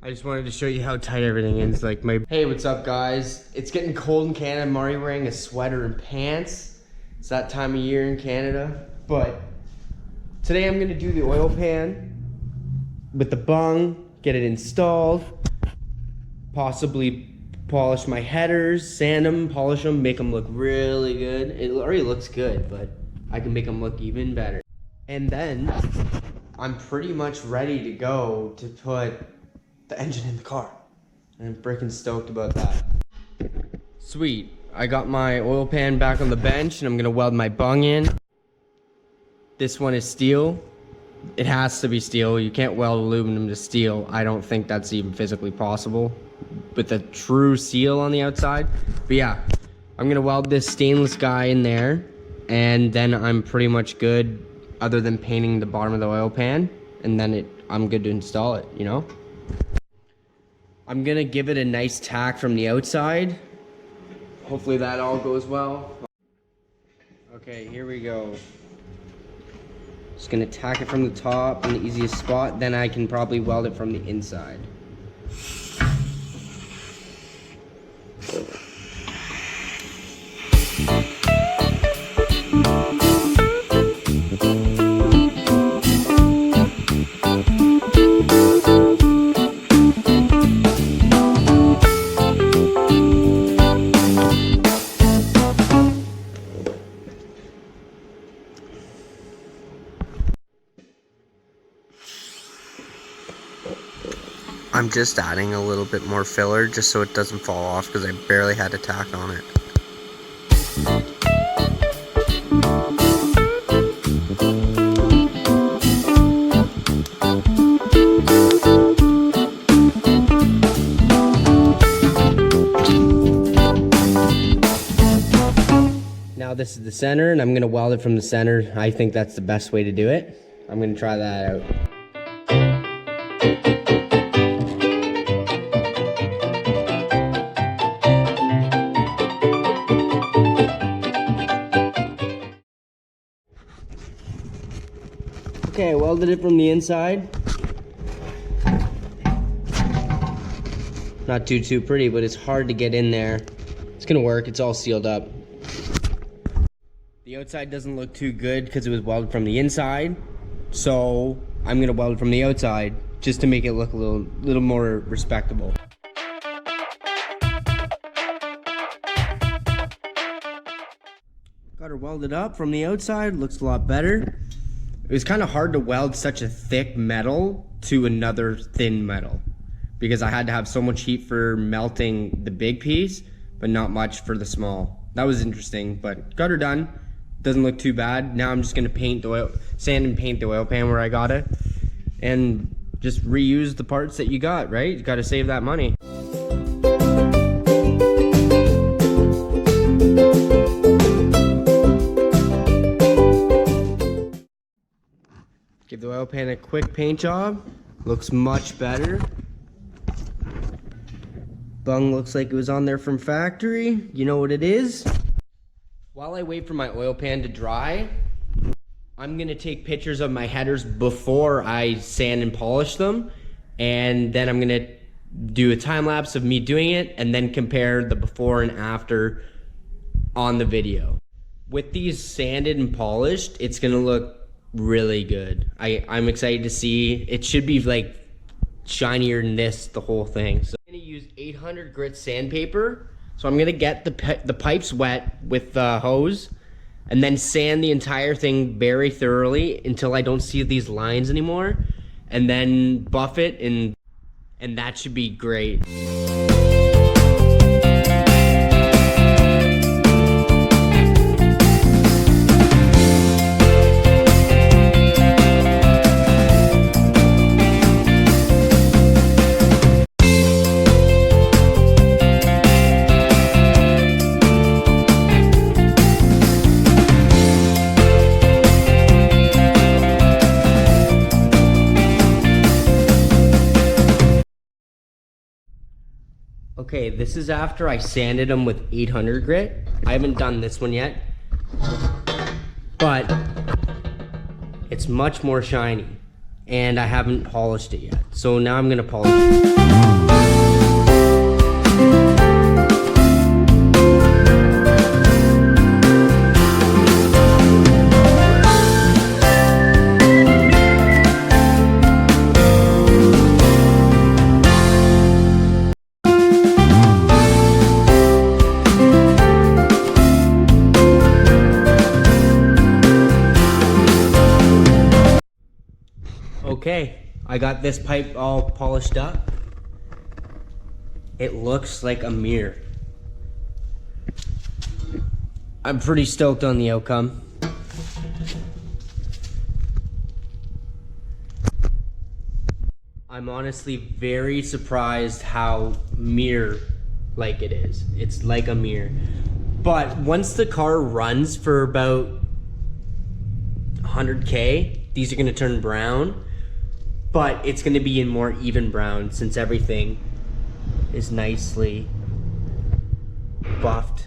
I just wanted to show you how tight everything is. Like my. Hey, what's up, guys? It's getting cold in Canada. I'm already wearing a sweater and pants. It's that time of year in Canada. But today I'm gonna do the oil pan with the bung, get it installed, possibly polish my headers, sand them, polish them, make them look really good. It already looks good, but I can make them look even better. And then I'm pretty much ready to go to put the engine in the car. And I'm freaking stoked about that. Sweet. I got my oil pan back on the bench and I'm gonna weld my bung in. This one is steel. It has to be steel. You can't weld aluminum to steel. I don't think that's even physically possible with a true seal on the outside. But yeah, I'm gonna weld this stainless guy in there and then I'm pretty much good other than painting the bottom of the oil pan, and then I'm good to install it, you know? I'm gonna give it a nice tack from the outside. Hopefully that all goes well. Okay, here we go. Just gonna tack it from the top in the easiest spot, then I can probably weld it from the inside. I'm just adding a little bit more filler just so it doesn't fall off because I barely had to tack on it. Now this is the center and I'm going to weld it from the center. I think that's the best way to do it. I'm going to try that out. Okay, I welded it from the inside. Not too pretty, but it's hard to get in there. It's gonna work, it's all sealed up. The outside doesn't look too good because it was welded from the inside. So I'm gonna weld it from the outside just to make it look a little more respectable. Got her welded up from the outside, looks a lot better. It was kind of hard to weld such a thick metal to another thin metal because I had to have so much heat for melting the big piece, but not much for the small. That was interesting, but got her done. Doesn't look too bad. Now I'm just gonna sand and paint the oil pan where I got it, and just reuse the parts that you got, right? You gotta save that money. Give the oil pan a quick paint job. Looks much better. Bung looks like it was on there from factory. You know what it is? While I wait for my oil pan to dry, I'm gonna take pictures of my headers before I sand and polish them. And then I'm gonna do a time lapse of me doing it and then compare the before and after on the video. With these sanded and polished, it's gonna look really good. I'm excited to see. It should be like shinier than this, the whole thing. So I'm gonna use 800 grit sandpaper. So I'm gonna get the pipes wet with the hose and then sand the entire thing very thoroughly until I don't see these lines anymore, and then buff it, and that should be great. Okay, this is after I sanded them with 800 grit. I haven't done this one yet, but it's much more shiny. and I haven't polished it yet. So now I'm gonna polish it. Okay, I got this pipe all polished up. It looks like a mirror. I'm pretty stoked on the outcome. I'm honestly very surprised how mirror-like it is. It's like a mirror. But once the car runs for about 100K, these are gonna turn brown. But it's gonna be in more even brown since everything is nicely buffed.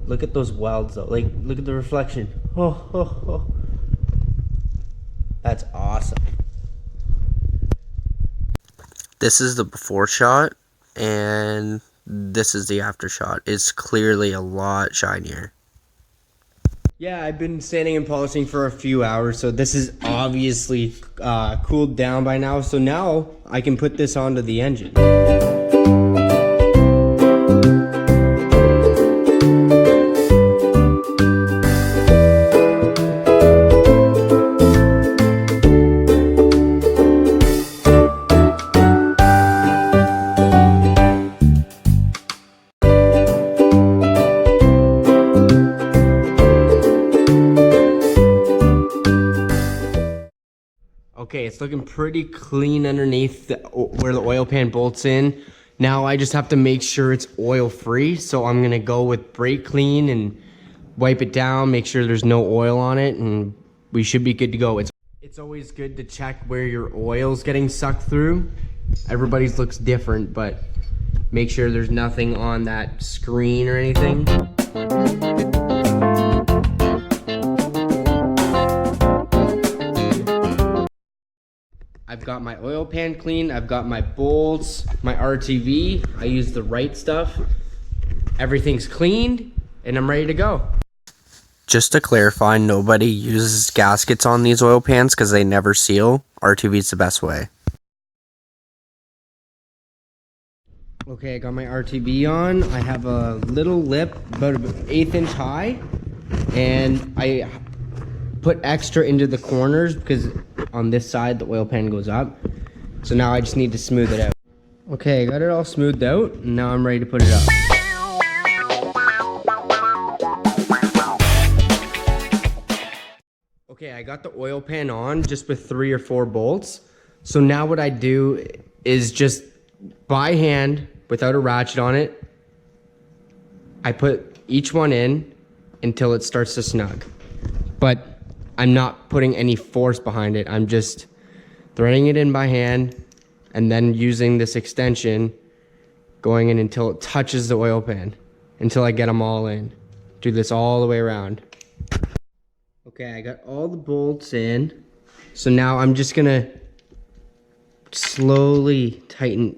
Look at those welds though. Like, look at the reflection. Oh. That's awesome. This is the before shot, and this is the after shot. It's clearly a lot shinier. Yeah, I've been sanding and polishing for a few hours, so this is obviously cooled down by now. So now I can put this onto the engine. Okay, it's looking pretty clean underneath where the oil pan bolts in. Now I just have to make sure it's oil free. So I'm gonna go with brake clean and wipe it down, make sure there's no oil on it, and we should be good to go. It's always good to check where your oil's getting sucked through. Everybody's looks different, but make sure there's nothing on that screen or anything. I've got my oil pan clean, I've got my bolts, my RTV, I use the right stuff. Everything's cleaned, and I'm ready to go. Just to clarify, nobody uses gaskets on these oil pans because they never seal. RTV is the best way. Okay, I got my RTV on. I have a little lip, about an 1/8 inch high, and I put extra into the corners because on this side the oil pan goes up. So now I just need to smooth it out. Okay, I got it all smoothed out, and now I'm ready to put it up. Okay, I got the oil pan on just with 3 or 4 bolts. So now what I do is just by hand, without a ratchet on it, I put each one in until it starts to snug. But I'm not putting any force behind it. I'm just threading it in by hand and then using this extension, going in until it touches the oil pan, until I get them all in. Do this all the way around. Okay, I got all the bolts in. So now I'm just gonna slowly tighten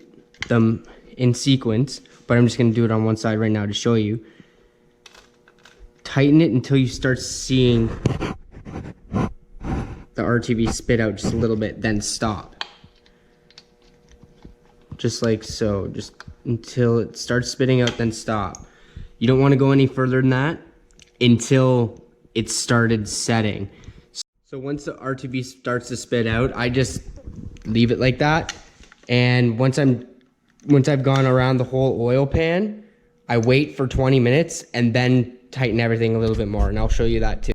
them in sequence, but I'm just gonna do it on one side right now to show you. Tighten it until you start seeing the RTV spit out just a little bit, then stop. Just like so, just until it starts spitting out, then stop. You don't want to go any further than that until it started setting. So once the RTV starts to spit out, I just leave it like that. And once I've gone around the whole oil pan, I wait for 20 minutes and then tighten everything a little bit more, and I'll show you that too.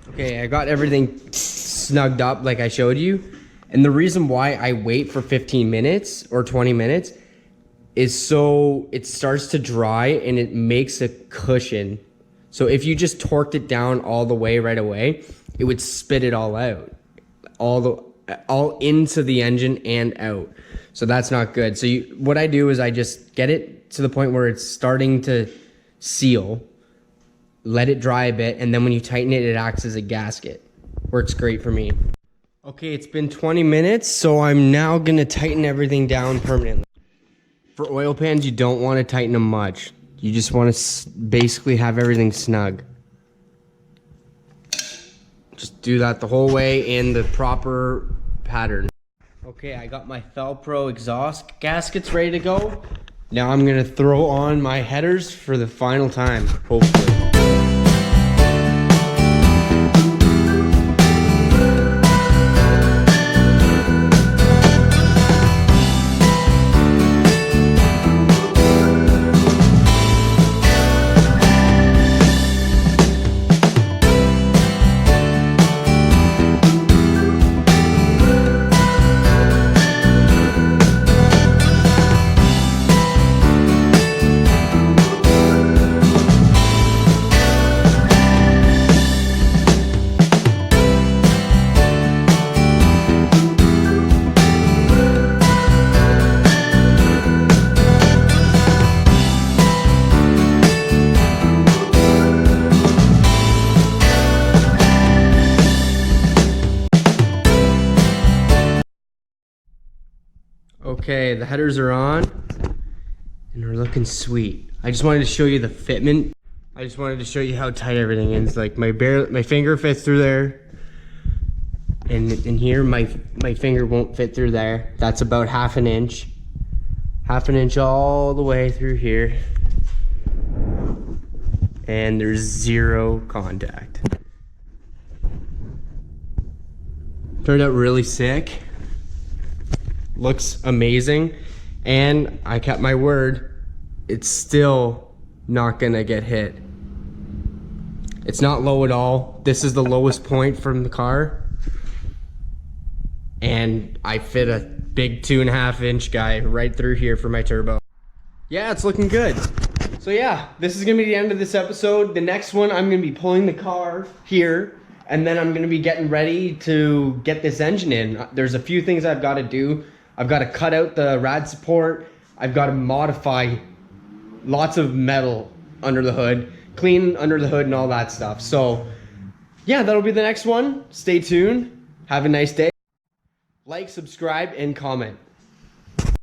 Okay, I got everything snugged up like I showed you. And the reason why I wait for 15 minutes or 20 minutes is so it starts to dry and it makes a cushion. So if you just torqued it down all the way right away, it would spit it all out. All into the engine and out. So that's not good. So what I do is I just get it to the point where it's starting to seal, let it dry a bit, and then when you tighten it, it acts as a gasket. Works great for me. Okay, it's been 20 minutes, so I'm now gonna tighten everything down permanently. For oil pans, you don't want to tighten them much. You just want to basically have everything snug. Just do that the whole way in the proper pattern. Okay, I got my Felpro exhaust gaskets ready to go. Now I'm gonna throw on my headers for the final time, hopefully. Okay, the headers are on and they're looking sweet. I just wanted to show you the fitment. I just wanted to show you how tight everything is. Like my finger fits through there, and in here my finger won't fit through there. That's about half an inch all the way through here, and there's zero contact. Turned out really sick. Looks amazing, and I kept my word. It's still not gonna get hit. It's not low at all. This is the lowest point from the car, and I fit a big 2.5 inch guy right through here for my turbo. Yeah, it's looking good. So yeah, this is gonna be the end of this episode. The next one, I'm gonna be pulling the car here, and then I'm gonna be getting ready to get this engine in. There's a few things I've gotta do. I've got to cut out the rad support. I've got to modify lots of metal under the hood, clean under the hood and all that stuff. So yeah, that'll be the next one. Stay tuned. Have a nice day. Like, subscribe, and comment.